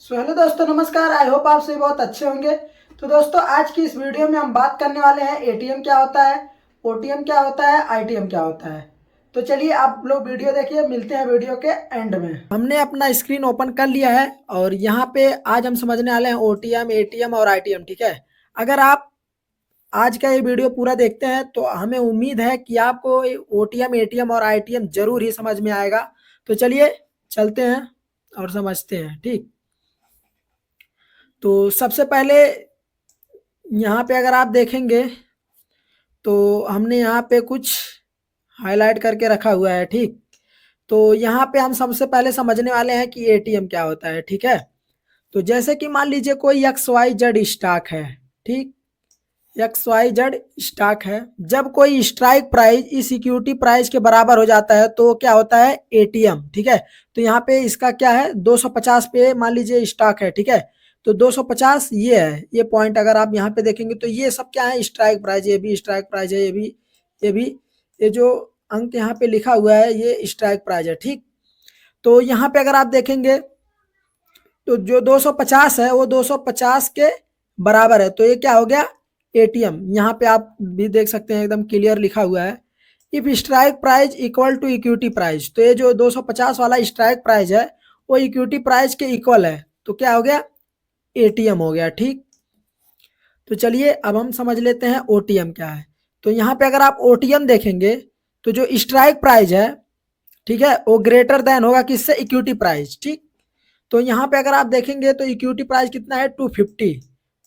So hello दोस्तों, नमस्कार। I hope आप सभी बहुत अच्छे होंगे। तो दोस्तों, आज की इस वीडियो में हम बात करने वाले हैं एटीएम क्या होता है, ओटीएम क्या होता है, आईटीएम क्या होता है। तो चलिए आप लोग वीडियो देखिए, मिलते हैं वीडियो के एंड में। हमने अपना स्क्रीन ओपन कर लिया है और यहाँ पे आज हम समझने वाले हैं ओटीएम, एटीएम और आईटीएम। ठीक है। अगर आप आज का ये वीडियो पूरा देखते हैं तो हमें उम्मीद है कि आपको ओटीएम, एटीएम और आईटीएम जरूर ही समझ में आएगा। तो चलिए चलते हैं और समझते हैं। ठीक। तो सबसे पहले यहाँ पे अगर आप देखेंगे तो हमने यहाँ पे कुछ हाईलाइट करके रखा हुआ है। ठीक। तो यहाँ पे हम सबसे पहले समझने वाले हैं कि एटीएम क्या होता है। ठीक है। तो जैसे कि मान लीजिए कोई एक्स वाई जेड स्टॉक है। ठीक। एक्स वाई जेड स्टॉक है। जब कोई स्ट्राइक प्राइस इस इक्विटी प्राइस के बराबर हो जाता है तो क्या होता है, एटीएम। ठीक है। तो यहाँ पे इसका क्या है, 250 पे मान लीजिए स्टॉक है। ठीक है। तो 250 ये है, ये पॉइंट अगर आप यहाँ पे देखेंगे तो ये सब क्या है, स्ट्राइक प्राइस। ये भी स्ट्राइक प्राइस है, ये भी ये जो अंक यहाँ पे लिखा हुआ है ये स्ट्राइक प्राइस है। ठीक। तो यहाँ पे अगर आप देखेंगे तो जो 250 है वो 250 के बराबर है। तो ये क्या हो गया, एटीएम। यहाँ पे आप भी देख सकते हैं एकदम क्लियर लिखा हुआ है, if strike price equal to equity price. तो ये जो 250 वाला स्ट्राइक प्राइस है वो इक्विटी प्राइस के इक्वल है। तो क्या हो गया, एटीएम हो गया। ठीक। तो चलिए अब हम समझ लेते हैं ओटीएम क्या है। तो यहाँ पे अगर आप ओटीएम देखेंगे तो जो स्ट्राइक प्राइस है, ठीक है, वो ग्रेटर देन होगा किससे, इक्विटी प्राइस। ठीक। तो यहाँ पे अगर आप देखेंगे तो इक्विटी प्राइस कितना है, 250।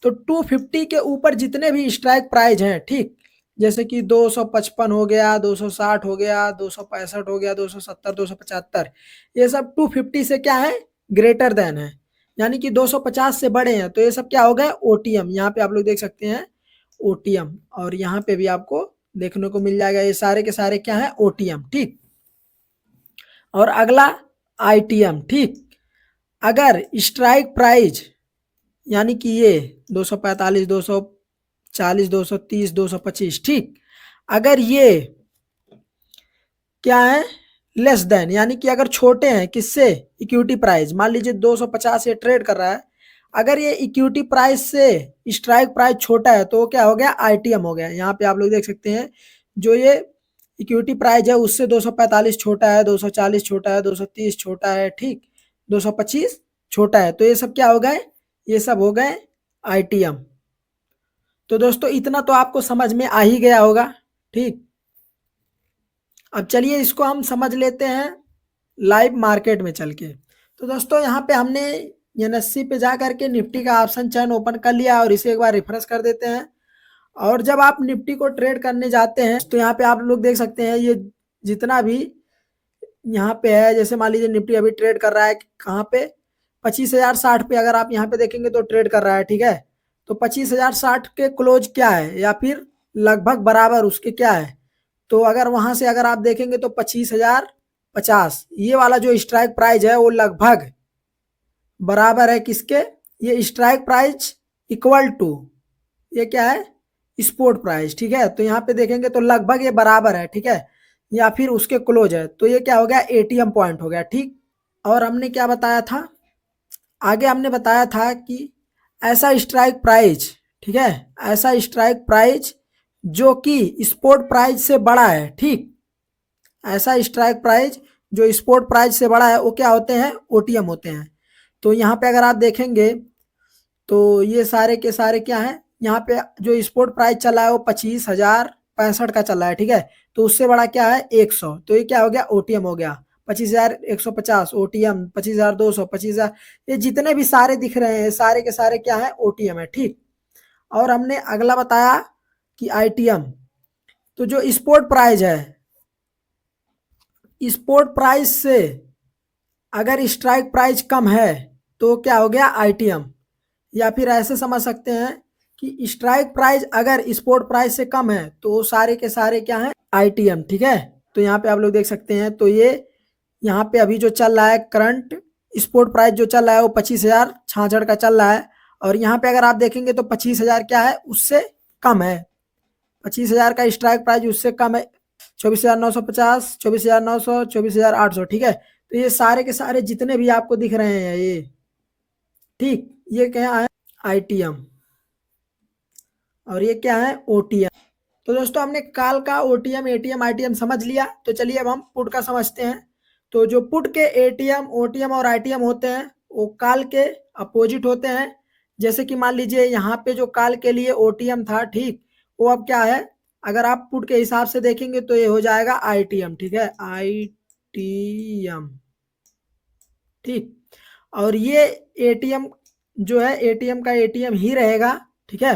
तो 250 के ऊपर जितने भी स्ट्राइक प्राइस हैं, ठीक, जैसे कि 255 हो गया, 260 हो गया, 265 हो गया, 270, 275, ये सब 250 से क्या है, ग्रेटर देन है, यानी कि 250 से बड़े हैं। तो ये सब क्या हो गए, ओटीएम। यहाँ पे आप लोग देख सकते हैं ओटीएम, और यहाँ पे भी आपको देखने को मिल जाएगा, ये सारे के सारे क्या है, ओटीएम। ठीक। और अगला आईटीएम। ठीक। अगर स्ट्राइक प्राइस यानी कि ये 245, 240, 230, 225, ठीक, अगर ये क्या है, लेस देन, यानी कि अगर छोटे हैं किससे, इक्विटी प्राइस। मान लीजिए 250 ये ट्रेड कर रहा है, अगर ये इक्विटी प्राइस से स्ट्राइक प्राइस छोटा है तो क्या हो गया, आईटीएम हो गया। यहाँ पे आप लोग देख सकते हैं जो ये इक्विटी प्राइस है उससे 245 छोटा है, 240 छोटा है, 230 छोटा है, ठीक, 225 छोटा है। तो ये सब क्या हो गए, ये सब हो गए आईटीएम। तो दोस्तों इतना तो आपको समझ में आ ही गया होगा। ठीक। अब चलिए इसको हम समझ लेते हैं लाइव मार्केट में चल के। तो दोस्तों यहाँ पे हमने एनएससी पे जा करके निफ्टी का ऑप्शन चैन ओपन कर लिया और इसे एक बार रिफ्रेश कर देते हैं। और जब आप निफ्टी को ट्रेड करने जाते हैं तो यहाँ पे आप लोग देख सकते हैं ये जितना भी यहाँ पे है, जैसे मान लीजिए निफ्टी अभी ट्रेड कर रहा है कहाँ पे, 25,060 पे अगर आप यहाँ पे देखेंगे तो ट्रेड कर रहा है। ठीक है। तो 25,060 के क्लोज क्या है, या फिर लगभग बराबर उसके क्या है, तो अगर वहां से अगर आप देखेंगे तो 25,050 ये वाला जो स्ट्राइक प्राइस है वो लगभग बराबर है किसके, ये स्ट्राइक प्राइस इक्वल टू ये क्या है, स्पोर्ट प्राइस। ठीक है। तो यहाँ पे देखेंगे तो लगभग ये बराबर है। ठीक है। या फिर उसके क्लोज है। तो ये क्या हो गया, एटीएम पॉइंट हो गया। ठीक। और हमने क्या बताया था, आगे हमने बताया था कि ऐसा स्ट्राइक प्राइस, ठीक है, ऐसा स्ट्राइक प्राइस जो कि स्पोर्ट प्राइस से बड़ा है। ठीक। ऐसा स्ट्राइक प्राइस जो स्पोर्ट प्राइस से बड़ा है वो क्या होते हैं, ओटीएम होते हैं। तो यहाँ पे अगर आप देखेंगे तो ये सारे के सारे क्या है, यहाँ पे जो स्पोर्ट प्राइस चला है वो 25,065 का चला है। ठीक है। तो उससे बड़ा क्या है, 100। तो ये क्या हो गया, ओटीएम हो गया। 25,150 ओटीएम, 25,200, 25,000, ये जितने भी सारे दिख रहे हैं सारे के सारे क्या है, ओटीएम है। ठीक। और हमने अगला बताया कि आईटीएम। तो जो स्पोर्ट प्राइस है, स्पोर्ट प्राइस से अगर स्ट्राइक प्राइस कम है तो क्या हो गया, आईटीएम। या फिर ऐसे समझ सकते हैं कि स्ट्राइक प्राइस अगर स्पोर्ट प्राइस से कम है तो सारे के सारे क्या है, आईटीएम। ठीक है। तो यहाँ पे आप लोग देख सकते हैं, तो ये यहाँ पे अभी जो चल रहा है करंट स्पोर्ट प्राइस जो चल रहा है वो 25,066 का चल रहा है। और यहाँ पे अगर आप देखेंगे तो 25,000 क्या है, उससे कम है। 25,000 का स्ट्राइक प्राइस उससे कम है, 24,950, 24,900, 24,800। ठीक है। तो ये सारे के सारे जितने भी आपको दिख रहे हैं, ये ठीक। ये क्या है, आईटीएम, और ये क्या है, ओटीएम। तो दोस्तों हमने काल का ओटीएम, एटीएम, आईटीएम समझ लिया। तो चलिए अब हम पुट का समझते हैं। तो जो पुट के एटीएम, ओटीएम और आईटीएम होते हैं वो काल के अपोजिट होते हैं। जैसे कि मान लीजिए यहाँ पे जो काल के लिए ओटीएम था, ठीक, वो अब क्या है, अगर आप पुट के हिसाब से देखेंगे तो ये हो जाएगा आईटीएम। ठीक है, आईटीएम, ठीक। और ये एटीएम जो है, एटीएम का एटीएम ही रहेगा। ठीक है,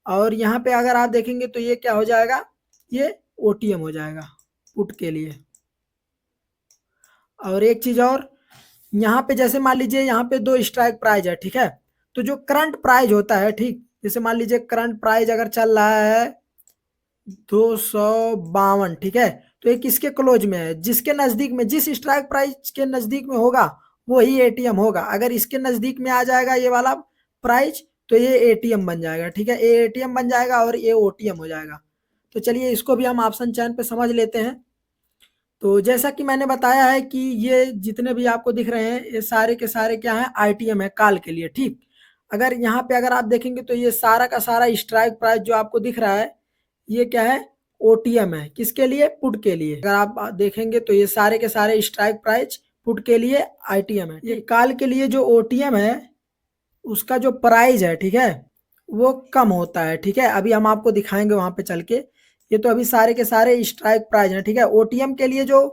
और यहाँ पे अगर आप देखेंगे तो ये क्या हो जाएगा, ये ओटीएम हो जाएगा पुट के लिए। और एक चीज और, यहाँ पे जैसे मान लीजिए यहाँ पे दो स्ट्राइक प्राइज है, ठीक है। तो जो करंट प्राइज होता है, ठीक, जैसे मान लीजिए करंट प्राइज अगर चल रहा है 252, ठीक है, तो ये किसके क्लोज में है, जिसके नजदीक में, जिस स्ट्राइक प्राइस के नजदीक में होगा वो ही एटीएम होगा। अगर इसके नजदीक में आ जाएगा ये वाला प्राइस तो ये एटीएम बन जाएगा। ठीक है, ये एटीएम बन जाएगा और ये ओटीएम हो जाएगा। तो चलिए इसको भी हम ऑप्शन चयन पे समझ लेते हैं। तो जैसा कि मैंने बताया है कि ये जितने भी आपको दिख रहे हैं ये सारे के सारे क्या है, आईटीएम है काल के लिए। ठीक, अगर यहाँ पे अगर आप देखेंगे तो ये सारा का सारा स्ट्राइक प्राइस जो आपको दिख रहा है ये क्या है, ओटीएम है। किसके लिए, पुट के लिए। अगर आप देखेंगे तो ये सारे के सारे स्ट्राइक प्राइस पुट के लिए आईटीएम है। ये काल के लिए जो ओटीएम है उसका जो प्राइस है, ठीक है, वो कम होता है। ठीक है, अभी हम आपको दिखाएंगे वहां पे चल के। ये तो अभी सारे के सारे स्ट्राइक प्राइस हैं। ठीक है, ओटीएम के लिए जो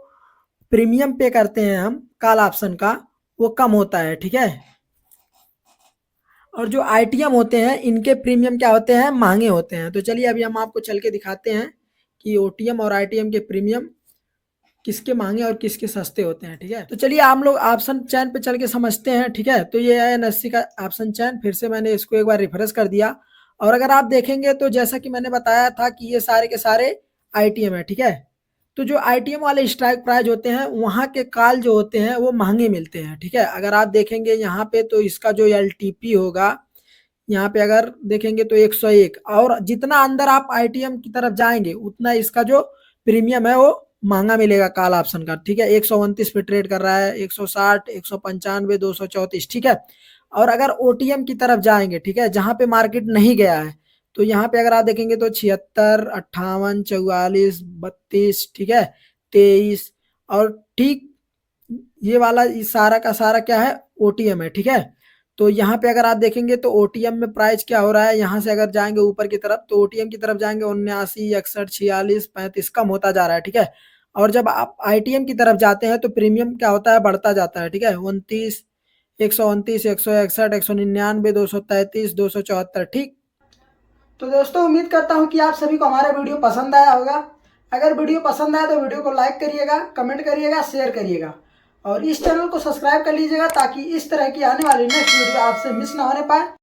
प्रीमियम पे करते हैं हम कॉल ऑप्शन का वो कम होता है। ठीक है, और जो आईटीएम होते हैं इनके प्रीमियम क्या होते हैं, महंगे होते हैं। तो चलिए अभी हम आपको चल के दिखाते हैं कि ओटीएम और आईटीएम के प्रीमियम किसके महंगे और किसके सस्ते होते हैं। ठीक है, तो चलिए हम लोग ऑप्शन चयन पे चल के समझते हैं। ठीक है, तो ये है एनएससी का ऑप्शन चयन। फिर से मैंने इसको एक बार रिफ्रेश कर दिया और अगर आप देखेंगे तो जैसा कि मैंने बताया था कि ये सारे के सारे आईटीएम है। ठीक है, तो जो आईटीएम वाले स्ट्राइक प्राइस होते हैं वहाँ के कॉल जो होते हैं वो महंगे मिलते हैं। ठीक है, अगर आप देखेंगे यहाँ पे तो इसका जो एलटीपी होगा यहाँ पे अगर देखेंगे तो 101, और जितना अंदर आप आईटीएम की तरफ जाएंगे उतना इसका जो प्रीमियम है वो महंगा मिलेगा कॉल ऑप्शन का। ठीक है, 129 पे ट्रेड कर रहा है, 160, 195, 234। ठीक है, और अगर ओटीएम की तरफ जाएंगे, ठीक है, जहां पे मार्केट नहीं गया है, तो यहाँ पे अगर आप देखेंगे तो 76, 58, 44, 32, ठीक है, 23, और ठीक ये वाला सारा का सारा क्या है, ओटीएम है। ठीक है, तो यहाँ पे अगर आप देखेंगे तो ओटीएम में प्राइस क्या हो रहा है, यहाँ से अगर जाएंगे ऊपर की तरफ तो ओटीएम की तरफ जाएंगे 79, 61, 46, 35 कम होता जा रहा है। ठीक है, और जब आप आईटीएम की तरफ जाते हैं तो प्रीमियम क्या होता है, बढ़ता जाता है। ठीक है, 29, 129, 161, 199, 233, 274। ठीक, तो दोस्तों उम्मीद करता हूँ कि आप सभी को हमारा वीडियो पसंद आया होगा। अगर वीडियो पसंद आया तो वीडियो को लाइक करिएगा, कमेंट करिएगा, शेयर करिएगा और इस चैनल को सब्सक्राइब कर लीजिएगा ताकि इस तरह की आने वाली नेक्स्ट वीडियो आपसे मिस ना होने पाए।